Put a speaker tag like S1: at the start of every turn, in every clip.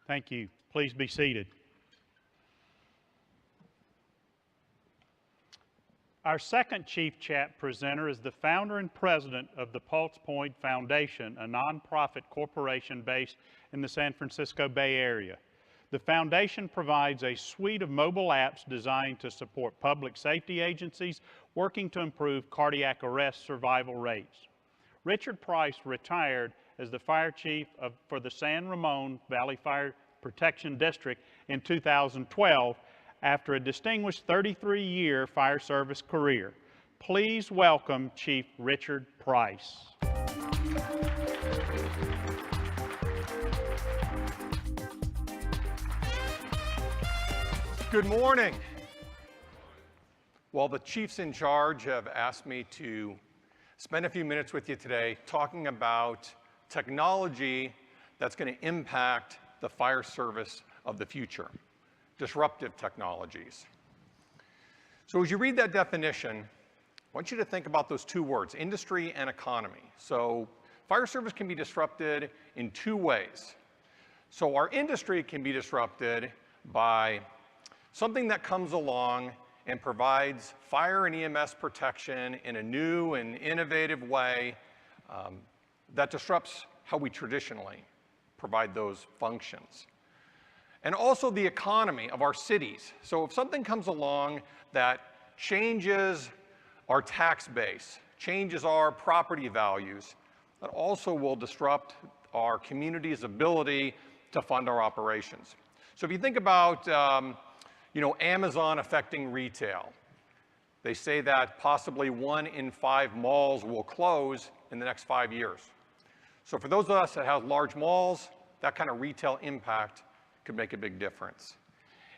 S1: Thank you. Please be seated. Our second Chief Chat presenter is the founder and president of the PulsePoint Foundation, a nonprofit corporation based in the San Francisco Bay Area. The foundation provides a suite of mobile apps designed to support public safety agencies working to improve cardiac arrest survival rates. Richard Price retired as the fire chief for the San Ramon Valley Fire Protection District in 2012 after a distinguished 33-year fire service career. Please welcome Chief Richard Price.
S2: Good morning. Well, the chiefs in charge have asked me to spend a few minutes with you today talking about technology that's going to impact the fire service of the future, disruptive technologies. So as you read that definition, I want you to think about those two words, industry and economy. So fire service can be disrupted in two ways. So our industry can be disrupted by something that comes along and provides fire and EMS protection in a new and innovative way that disrupts how we traditionally provide those functions. And also the economy of our cities. So if something comes along that changes our tax base, changes our property values, that also will disrupt our community's ability to fund our operations. So if you think about Amazon affecting retail. They say that possibly 1 in 5 malls will close in the next 5 years. So for those of us that have large malls, that kind of retail impact could make a big difference.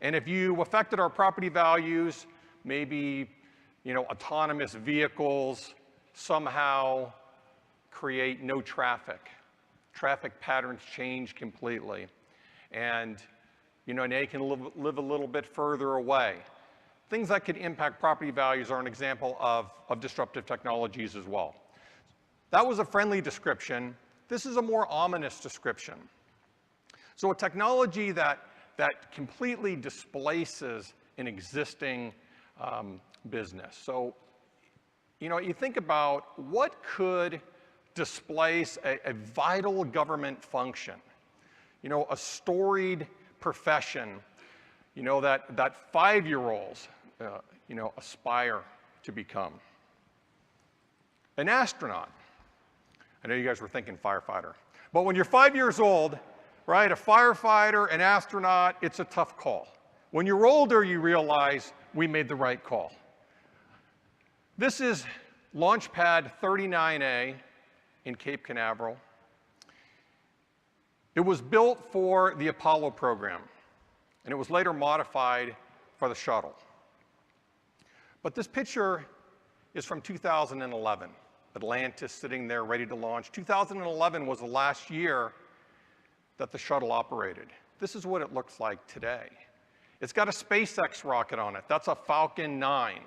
S2: And if you affected our property values, maybe autonomous vehicles somehow create no traffic. Traffic patterns change completely. And they can live a little bit further away. Things that could impact property values are an example of disruptive technologies as well. That was a friendly description. This is a more ominous description. So a technology that completely displaces an existing business. So, you think about what could displace a vital government function. A storied profession, that 5-year-olds, aspire to become. An astronaut. I know you guys were thinking firefighter. But when you're 5 years old, right, a firefighter, an astronaut, it's a tough call. When you're older, you realize we made the right call. This is Launch Pad 39A in Cape Canaveral. It was built for the Apollo program, and it was later modified for the shuttle. But this picture is from 2011. Atlantis sitting there ready to launch. 2011 was the last year that the shuttle operated. This is what it looks like today. It's got a SpaceX rocket on it. That's a Falcon 9.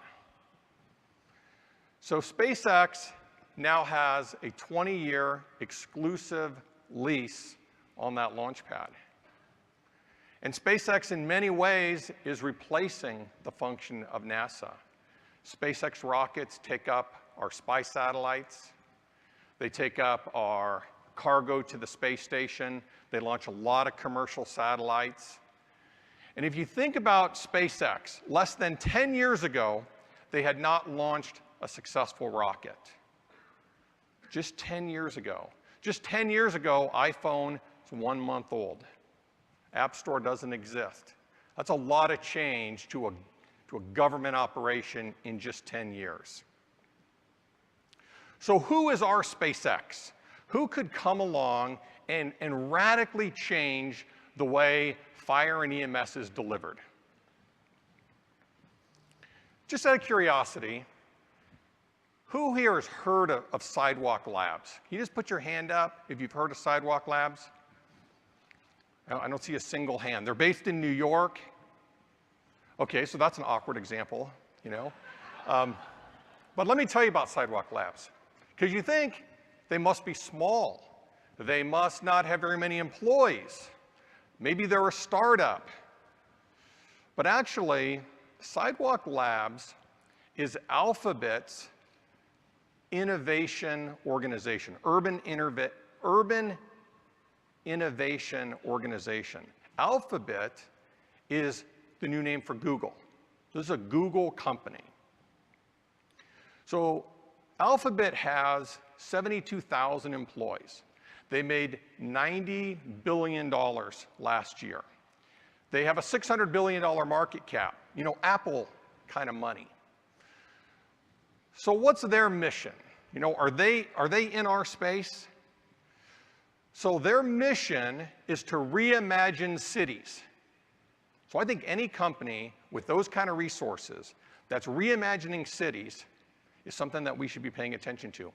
S2: So SpaceX now has a 20-year exclusive lease on that launch pad. And SpaceX in many ways is replacing the function of NASA. SpaceX rockets take up our spy satellites. They take up our cargo to the space station. They launch a lot of commercial satellites. And if you think about SpaceX, less than 10 years ago, they had not launched a successful rocket. Just 10 years ago. Just 10 years ago, iPhone is 1 month old. App Store doesn't exist. That's a lot of change to a government operation in just 10 years. So who is our SpaceX? Who could come along and radically change the way fire and EMS is delivered? Just out of curiosity, who here has heard of Sidewalk Labs? Can you just put your hand up if you've heard of Sidewalk Labs? I don't see a single hand. They're based in New York. Okay, so that's an awkward example, But let me tell you about Sidewalk Labs. Because you think they must be small. They must not have very many employees. Maybe they're a startup. But actually, Sidewalk Labs is Alphabet's innovation organization, urban innovation organization. Alphabet is the new name for Google. This is a Google company. So Alphabet has 72,000 employees. They made $90 billion last year. They have a $600 billion market cap, Apple kind of money. So what's their mission? Are they in our space? So their mission is to reimagine cities. So I think any company with those kind of resources that's reimagining cities is something that we should be paying attention to.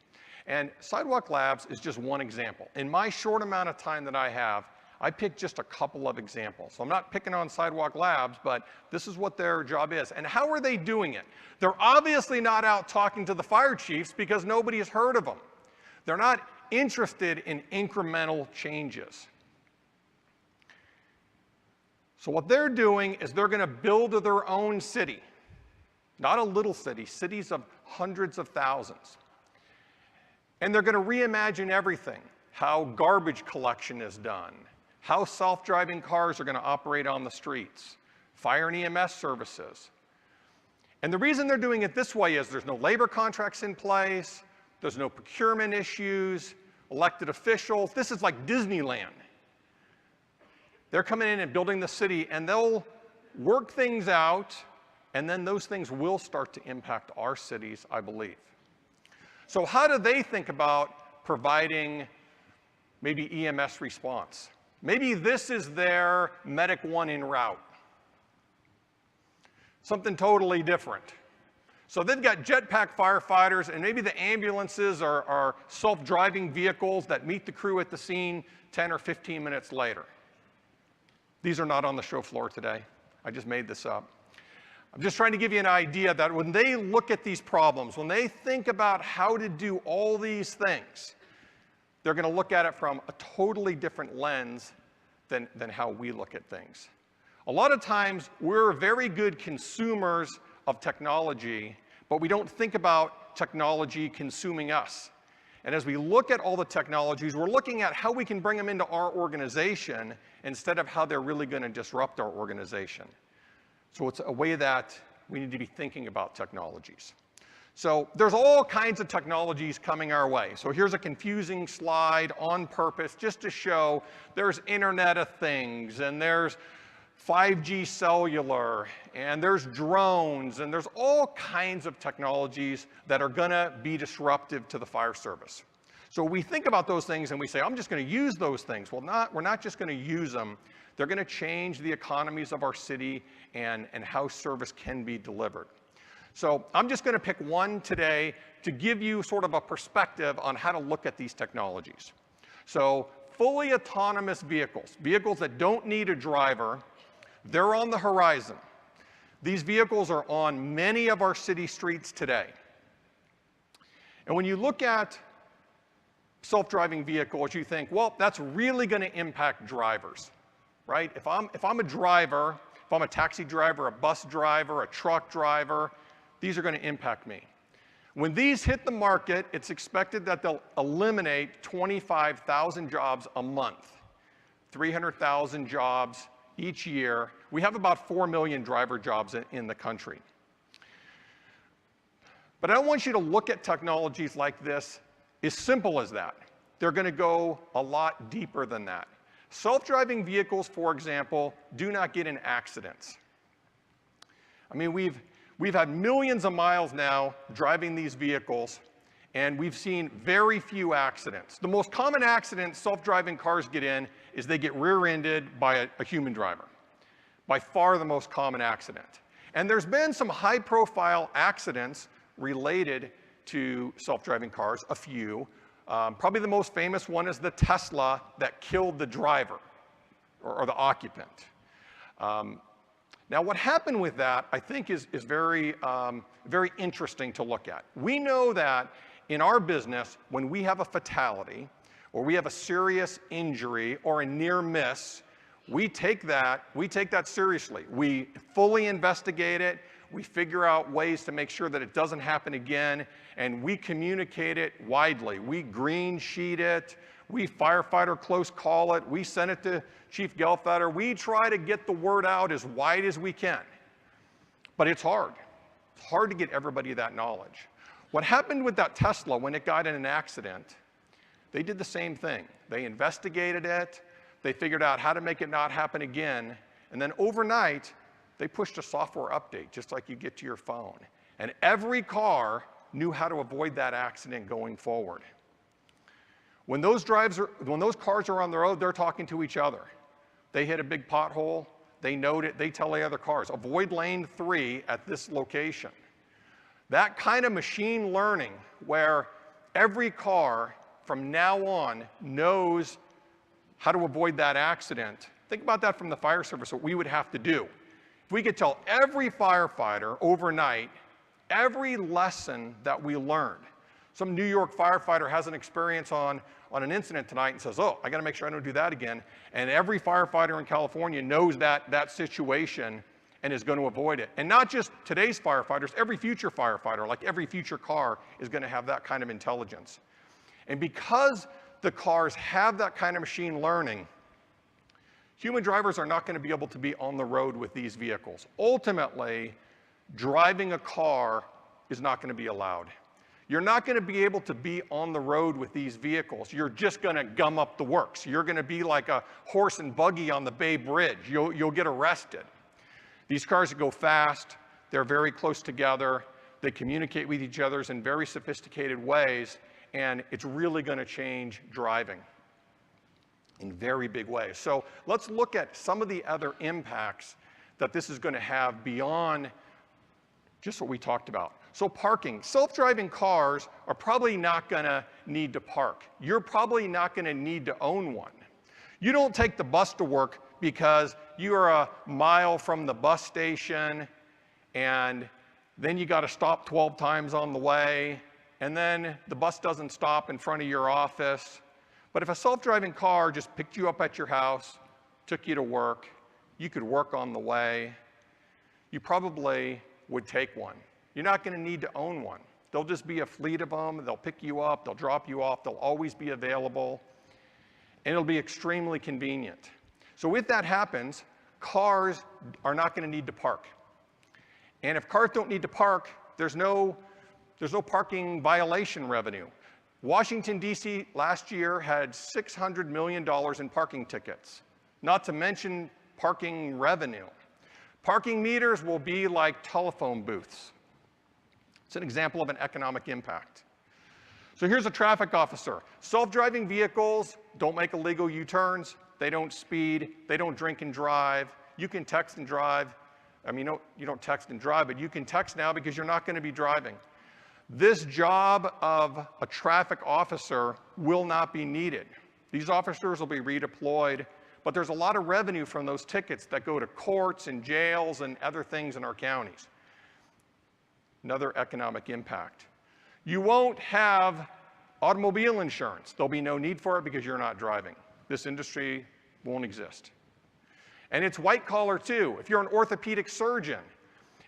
S2: And Sidewalk Labs is just one example. In my short amount of time that I have, I picked just a couple of examples. So I'm not picking on Sidewalk Labs, but this is what their job is. And how are they doing it? They're obviously not out talking to the fire chiefs because nobody has heard of them. They're not interested in incremental changes. So what they're doing is they're going to build their own city. Not a little city, cities of hundreds of thousands. And they're going to reimagine everything. How garbage collection is done, how self-driving cars are going to operate on the streets, fire and EMS services. And the reason they're doing it this way is there's no labor contracts in place, there's no procurement issues, elected officials. This is like Disneyland. They're coming in and building the city, and they'll work things out, and then those things will start to impact our cities, I believe. So how do they think about providing maybe EMS response? Maybe this is their Medic 1 en route. Something totally different. So they've got jetpack firefighters, and maybe the ambulances are self-driving vehicles that meet the crew at the scene 10 or 15 minutes later. These are not on the show floor today. I just made this up. I'm just trying to give you an idea that when they look at these problems, when they think about how to do all these things, they're going to look at it from a totally different lens than how we look at things. A lot of times, we're very good consumers of technology, but we don't think about technology consuming us. And as we look at all the technologies, we're looking at how we can bring them into our organization instead of how they're really going to disrupt our organization. So it's a way that we need to be thinking about technologies. So there's all kinds of technologies coming our way. So here's a confusing slide on purpose just to show there's Internet of Things, and there's 5G cellular, and there's drones, and there's all kinds of technologies that are going to be disruptive to the fire service. So we think about those things and we say, I'm just going to use those things. Well, we're not just going to use them. They're going to change the economies of our city and how service can be delivered. So I'm just going to pick one today to give you sort of a perspective on how to look at these technologies. So fully autonomous vehicles, vehicles that don't need a driver, they're on the horizon. These vehicles are on many of our city streets today. And when you look at self-driving vehicles, you think, well, that's really going to impact drivers, right? If I'm a driver, if I'm a taxi driver, a bus driver, a truck driver, these are going to impact me. When these hit the market, it's expected that they'll eliminate 25,000 jobs a month, 300,000 jobs each year. We have about 4 million driver jobs in the country. But I don't want you to look at technologies like this as simple as that. They're going to go a lot deeper than that. Self-driving vehicles, for example, do not get in accidents. I mean, we've had millions of miles now driving these vehicles, and we've seen very few accidents. The most common accident self-driving cars get in is they get rear-ended by a human driver. By far the most common accident. And there's been some high-profile accidents related to self-driving cars, a few. Probably the most famous one is the Tesla that killed the driver, or the occupant. Now, what happened with that, I think, is very, very interesting to look at. We know that in our business, when we have a fatality, or we have a serious injury, or a near miss, We take that seriously. We fully investigate it. We figure out ways to make sure that it doesn't happen again, and we communicate it widely. We green sheet it. We firefighter close call it. We send it to Chief Gelfetter. We try to get the word out as wide as we can. But it's hard. It's hard to get everybody that knowledge. What happened with that Tesla when it got in an accident, they did the same thing. They investigated it. They figured out how to make it not happen again. And then overnight, they pushed a software update, just like you get to your phone. And every car knew how to avoid that accident going forward. When those cars are on the road, they're talking to each other. They hit a big pothole, they note it, they tell the other cars, avoid lane 3 at this location. That kind of machine learning where every car from now on knows how to avoid that accident. Think about that from the fire service, what we would have to do. If we could tell every firefighter overnight every lesson that we learned. Some New York firefighter has an experience on an incident tonight and says, oh, I got to make sure I don't do that again. And every firefighter in California knows that situation and is going to avoid it. And not just today's firefighters, every future firefighter, like every future car, is going to have that kind of intelligence. And because the cars have that kind of machine learning, human drivers are not going to be able to be on the road with these vehicles. Ultimately, driving a car is not going to be allowed. You're not going to be able to be on the road with these vehicles. You're just going to gum up the works. You're going to be like a horse and buggy on the Bay Bridge. You'll get arrested. These cars go fast. They're very close together. They communicate with each other in very sophisticated ways, and it's really going to change driving in very big ways. So let's look at some of the other impacts that this is going to have beyond just what we talked about. So parking. Self-driving cars are probably not going to need to park. You're probably not going to need to own one. You don't take the bus to work because you're a mile from the bus station, and then you got to stop 12 times on the way, and then the bus doesn't stop in front of your office. But if a self-driving car just picked you up at your house, took you to work, you could work on the way, you probably would take one. You're not going to need to own one. There'll just be a fleet of them. They'll pick you up. They'll drop you off. They'll always be available. And it'll be extremely convenient. So if that happens, cars are not going to need to park. And if cars don't need to park, there's no parking violation revenue. Washington, D.C. last year had $600 million in parking tickets, not to mention parking revenue. Parking meters will be like telephone booths. It's an example of an economic impact. So here's a traffic officer. Self-driving vehicles don't make illegal U-turns. They don't speed. They don't drink and drive. You can text and drive. I mean, you don't text and drive, but you can text now because you're not going to be driving. This job of a traffic officer will not be needed. These officers will be redeployed, but there's a lot of revenue from those tickets that go to courts and jails and other things in our counties. Another economic impact. You won't have automobile insurance. There'll be no need for it because you're not driving. This industry won't exist. And it's white collar too. If you're an orthopedic surgeon,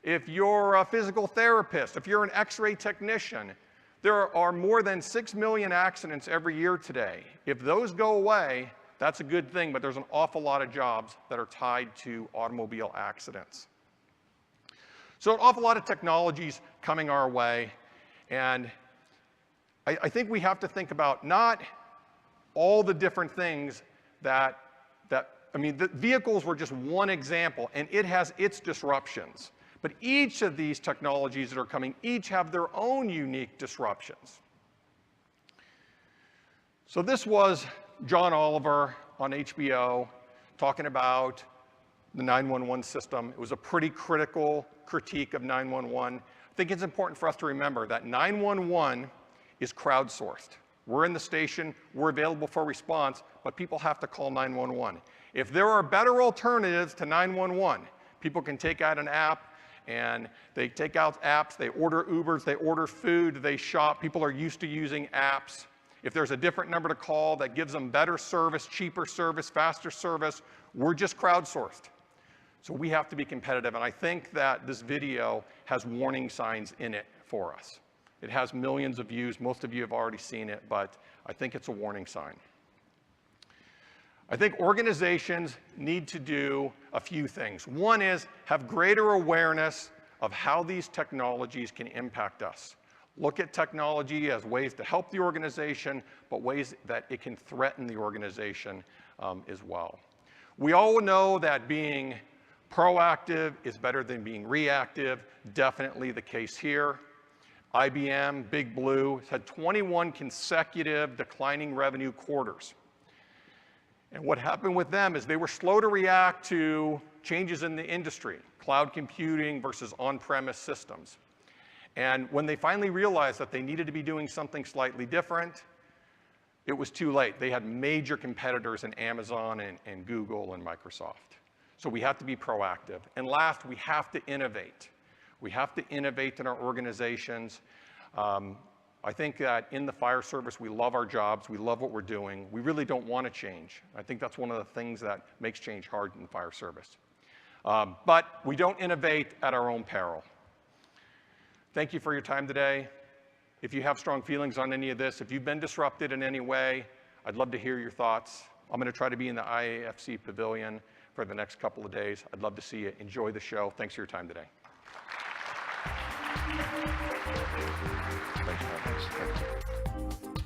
S2: if you're a physical therapist, if you're an x-ray technician, there are more than 6 million accidents every year today. If those go away, that's a good thing, but there's an awful lot of jobs that are tied to automobile accidents. So an awful lot of technologies coming our way, and I think we have to think about not all the different things the vehicles were just one example, and it has its disruptions. But each of these technologies that are coming, each have their own unique disruptions. So this was John Oliver on HBO talking about the 911 system. It was a pretty critical critique of 911. I think it's important for us to remember that 911 is crowdsourced. We're in the station, we're available for response, but people have to call 911. If there are better alternatives to 911, people can take out an app, and they take out apps, they order Ubers, they order food, they shop. People are used to using apps. If there's a different number to call that gives them better service, cheaper service, faster service, we're just crowdsourced. So we have to be competitive, and I think that this video has warning signs in it for us. It has millions of views. Most of you have already seen it, but I think it's a warning sign. I think organizations need to do a few things. One is have greater awareness of how these technologies can impact us. Look at technology as ways to help the organization, but ways that it can threaten the organization as well. We all know that being proactive is better than being reactive. Definitely the case here. IBM, Big Blue, has had 21 consecutive declining revenue quarters. And what happened with them is they were slow to react to changes in the industry, cloud computing versus on-premise systems. And when they finally realized that they needed to be doing something slightly different, it was too late. They had major competitors in Amazon and Google and Microsoft. So we have to be proactive. And last, we have to innovate. We have to innovate in our organizations. I think that in the fire service, we love our jobs. We love what we're doing. We really don't want to change. I think that's one of the things that makes change hard in the fire service. But we don't innovate at our own peril. Thank you for your time today. If you have strong feelings on any of this, if you've been disrupted in any way, I'd love to hear your thoughts. I'm going to try to be in the IAFC pavilion for the next couple of days. I'd love to see you. Enjoy the show. Thanks for your time today. Thanks very much. Thank you.